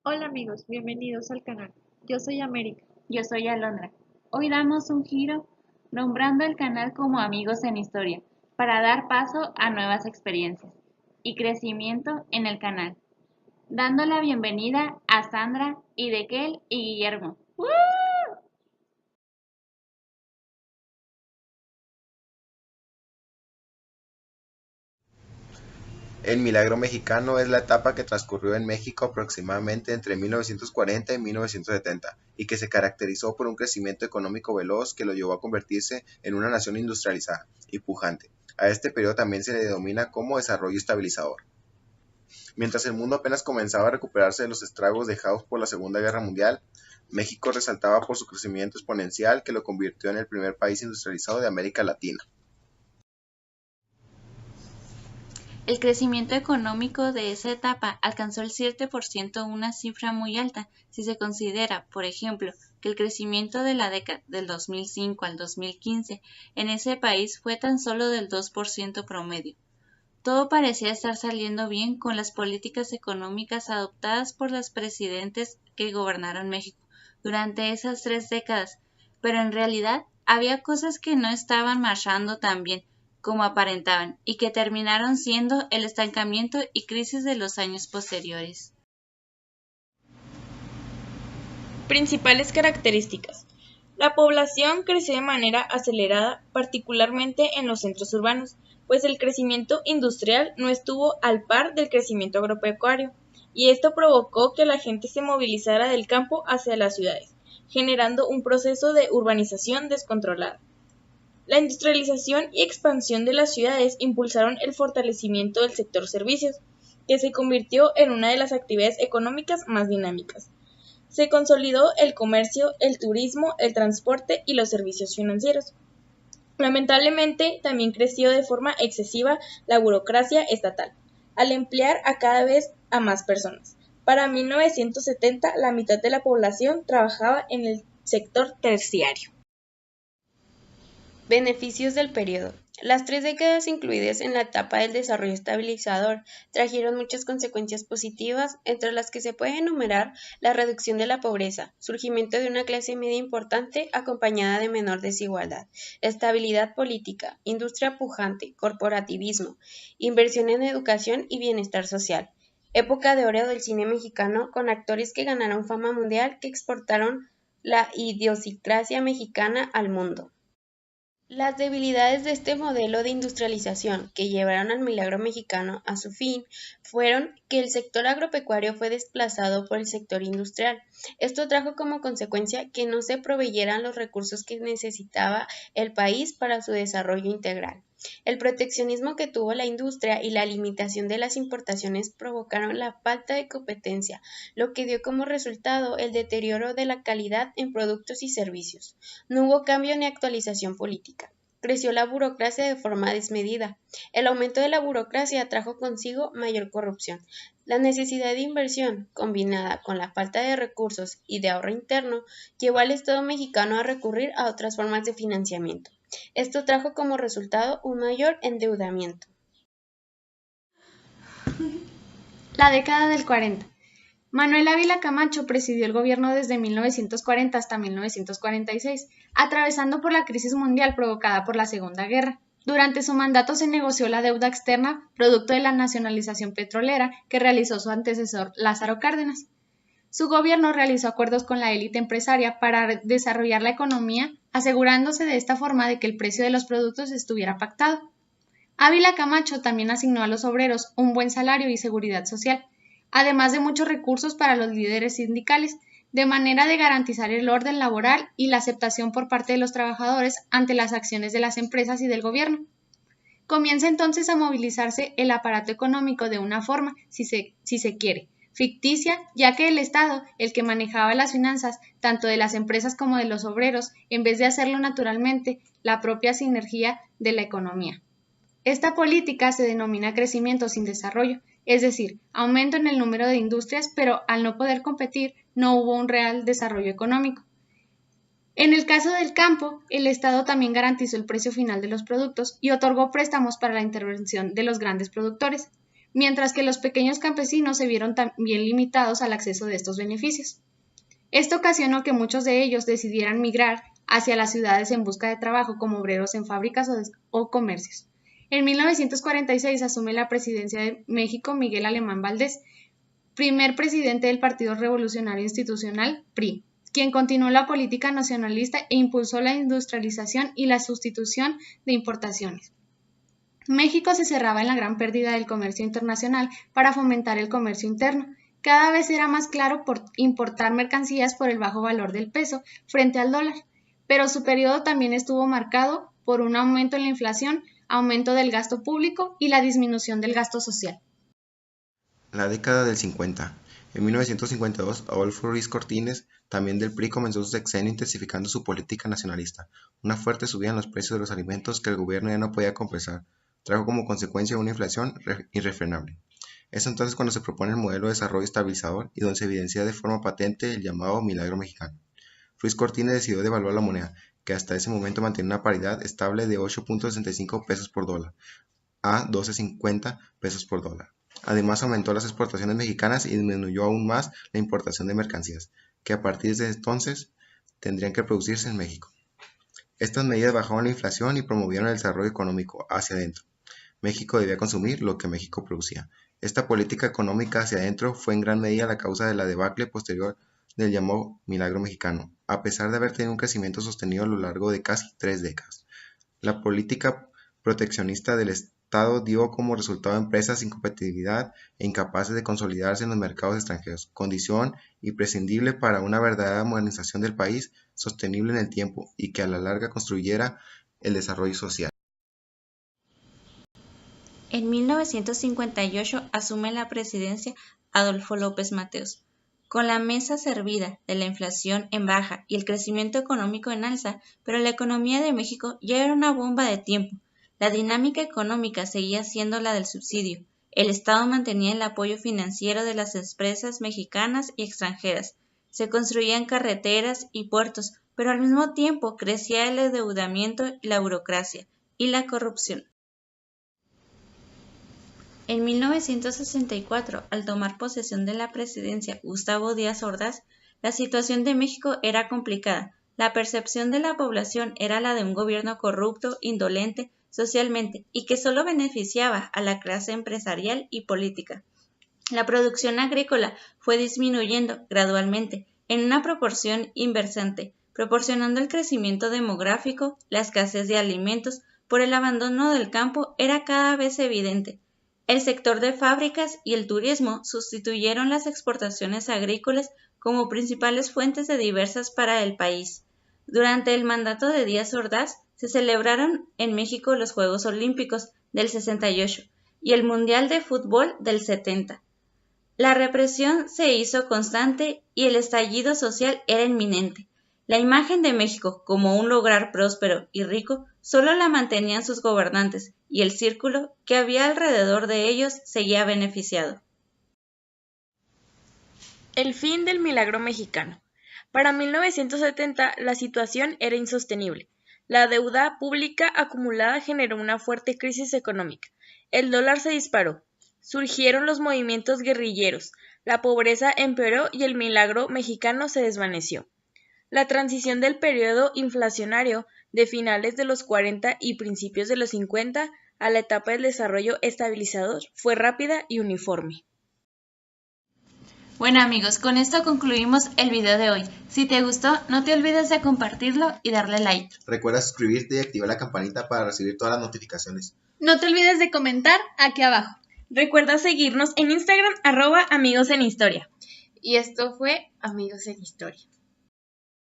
Hola amigos, bienvenidos al canal. Yo soy América. Yo soy Alondra. Hoy damos un giro nombrando el canal como Amigos en Historia para dar paso a nuevas experiencias y crecimiento en el canal, dando la bienvenida a Sandra, Idekel y Guillermo. ¡Woo! El Milagro Mexicano es la etapa que transcurrió en México aproximadamente entre 1940 y 1970 y que se caracterizó por un crecimiento económico veloz que lo llevó a convertirse en una nación industrializada y pujante. A este periodo también se le denomina como desarrollo estabilizador. Mientras el mundo apenas comenzaba a recuperarse de los estragos dejados por la Segunda Guerra Mundial, México resaltaba por su crecimiento exponencial que lo convirtió en el primer país industrializado de América Latina. El crecimiento económico de esa etapa alcanzó el 7%, una cifra muy alta si se considera, por ejemplo, que el crecimiento de la década del 2005 al 2015 en ese país fue tan solo del 2% promedio. Todo parecía estar saliendo bien con las políticas económicas adoptadas por los presidentes que gobernaron México durante esas 3 décadas, pero en realidad había cosas que no estaban marchando tan bien como aparentaban y que terminaron siendo el estancamiento y crisis de los años posteriores. Principales características. La población creció de manera acelerada, particularmente en los centros urbanos, pues el crecimiento industrial no estuvo al par del crecimiento agropecuario, y esto provocó que la gente se movilizara del campo hacia las ciudades, generando un proceso de urbanización descontrolada. La industrialización y expansión de las ciudades impulsaron el fortalecimiento del sector servicios, que se convirtió en una de las actividades económicas más dinámicas. Se consolidó el comercio, el turismo, el transporte y los servicios financieros. Lamentablemente, también creció de forma excesiva la burocracia estatal, al emplear a cada vez a más personas. Para 1970, la mitad de la población trabajaba en el sector terciario. Beneficios del periodo. Las 3 décadas incluidas en la etapa del desarrollo estabilizador trajeron muchas consecuencias positivas, entre las que se puede enumerar la reducción de la pobreza, surgimiento de una clase media importante acompañada de menor desigualdad, estabilidad política, industria pujante, corporativismo, inversión en educación y bienestar social. Época de oro del cine mexicano con actores que ganaron fama mundial que exportaron la idiosincrasia mexicana al mundo. Las debilidades de este modelo de industrialización que llevaron al milagro mexicano a su fin fueron que el sector agropecuario fue desplazado por el sector industrial. Esto trajo como consecuencia que no se proveyeran los recursos que necesitaba el país para su desarrollo integral. El proteccionismo que tuvo la industria y la limitación de las importaciones provocaron la falta de competencia, lo que dio como resultado el deterioro de la calidad en productos y servicios. No hubo cambio ni actualización política. Creció la burocracia de forma desmedida. El aumento de la burocracia trajo consigo mayor corrupción. La necesidad de inversión, combinada con la falta de recursos y de ahorro interno, llevó al Estado mexicano a recurrir a otras formas de financiamiento. Esto trajo como resultado un mayor endeudamiento. La década del 40. Manuel Ávila Camacho presidió el gobierno desde 1940 hasta 1946, atravesando por la crisis mundial provocada por la Segunda Guerra. Durante su mandato se negoció la deuda externa, producto de la nacionalización petrolera que realizó su antecesor Lázaro Cárdenas. Su gobierno realizó acuerdos con la élite empresaria para desarrollar la economía, asegurándose de esta forma de que el precio de los productos estuviera pactado. Ávila Camacho también asignó a los obreros un buen salario y seguridad social, además de muchos recursos para los líderes sindicales, de manera de garantizar el orden laboral y la aceptación por parte de los trabajadores ante las acciones de las empresas y del gobierno. Comienza entonces a movilizarse el aparato económico de una forma, si se quiere, ficticia, ya que el Estado, el que manejaba las finanzas tanto de las empresas como de los obreros, en vez de hacerlo naturalmente, la propia sinergia de la economía. Esta política se denomina crecimiento sin desarrollo, es decir, aumento en el número de industrias, pero al no poder competir, no hubo un real desarrollo económico. En el caso del campo, el Estado también garantizó el precio final de los productos y otorgó préstamos para la intervención de los grandes productores. mientras que los pequeños campesinos se vieron también limitados al acceso de estos beneficios. Esto ocasionó que muchos de ellos decidieran migrar hacia las ciudades en busca de trabajo como obreros en fábricas o comercios. En 1946 asume la presidencia de México Miguel Alemán Valdés, primer presidente del Partido Revolucionario Institucional, PRI, quien continuó la política nacionalista e impulsó la industrialización y la sustitución de importaciones. México se cerraba en la gran pérdida del comercio internacional para fomentar el comercio interno. Cada vez era más claro por importar mercancías por el bajo valor del peso frente al dólar, pero su periodo también estuvo marcado por un aumento en la inflación, aumento del gasto público y la disminución del gasto social. La década del 50. En 1952, Adolfo Ruiz Cortines, también del PRI, comenzó su sexenio intensificando su política nacionalista. Una fuerte subida en los precios de los alimentos que el gobierno ya no podía compensar trajo como consecuencia una inflación irrefrenable. Es entonces cuando se propone el modelo de desarrollo estabilizador y donde se evidencia de forma patente el llamado milagro mexicano. Ruiz Cortines decidió devaluar la moneda, que hasta ese momento mantenía una paridad estable de 8.65 pesos por dólar a 12.50 pesos por dólar. Además aumentó las exportaciones mexicanas y disminuyó aún más la importación de mercancías, que a partir de entonces tendrían que producirse en México. Estas medidas bajaron la inflación y promovieron el desarrollo económico hacia adentro. México debía consumir lo que México producía. Esta política económica hacia adentro fue en gran medida la causa de la debacle posterior del llamado milagro mexicano, a pesar de haber tenido un crecimiento sostenido a lo largo de casi 3 décadas. La política proteccionista del Estado dio como resultado empresas sin competitividad e incapaces de consolidarse en los mercados extranjeros, condición imprescindible para una verdadera modernización del país sostenible en el tiempo y que a la larga construyera el desarrollo social. En 1958 asume la presidencia Adolfo López Mateos. Con la mesa servida de la inflación en baja y el crecimiento económico en alza, pero la economía de México ya era una bomba de tiempo. La dinámica económica seguía siendo la del subsidio. El Estado mantenía el apoyo financiero de las empresas mexicanas y extranjeras. Se construían carreteras y puertos, pero al mismo tiempo crecía el endeudamiento, la burocracia y la corrupción. En 1964, al tomar posesión de la presidencia Gustavo Díaz Ordaz, la situación de México era complicada. La percepción de la población era la de un gobierno corrupto, indolente socialmente y que solo beneficiaba a la clase empresarial y política. La producción agrícola fue disminuyendo gradualmente en una proporción inversante, proporcionando el crecimiento demográfico, la escasez de alimentos por el abandono del campo era cada vez evidente. El sector de fábricas y el turismo sustituyeron las exportaciones agrícolas como principales fuentes de divisas para el país. Durante el mandato de Díaz Ordaz se celebraron en México los Juegos Olímpicos del 68 y el Mundial de Fútbol del 70. La represión se hizo constante y el estallido social era inminente. La imagen de México como un lugar próspero y rico solo la mantenían sus gobernantes y el círculo que había alrededor de ellos seguía beneficiado. El fin del milagro mexicano. Para 1970 la situación era insostenible. La deuda pública acumulada generó una fuerte crisis económica. El dólar se disparó. Surgieron los movimientos guerrilleros. La pobreza empeoró y el milagro mexicano se desvaneció. La transición del periodo inflacionario de finales de los 40 y principios de los 50 a la etapa del desarrollo estabilizador fue rápida y uniforme. Bueno amigos, con esto concluimos el video de hoy. Si te gustó, no te olvides de compartirlo y darle like. Recuerda suscribirte y activar la campanita para recibir todas las notificaciones. No te olvides de comentar aquí abajo. Recuerda seguirnos en Instagram @AmigosEnHistoria. Y esto fue Amigos en Historia.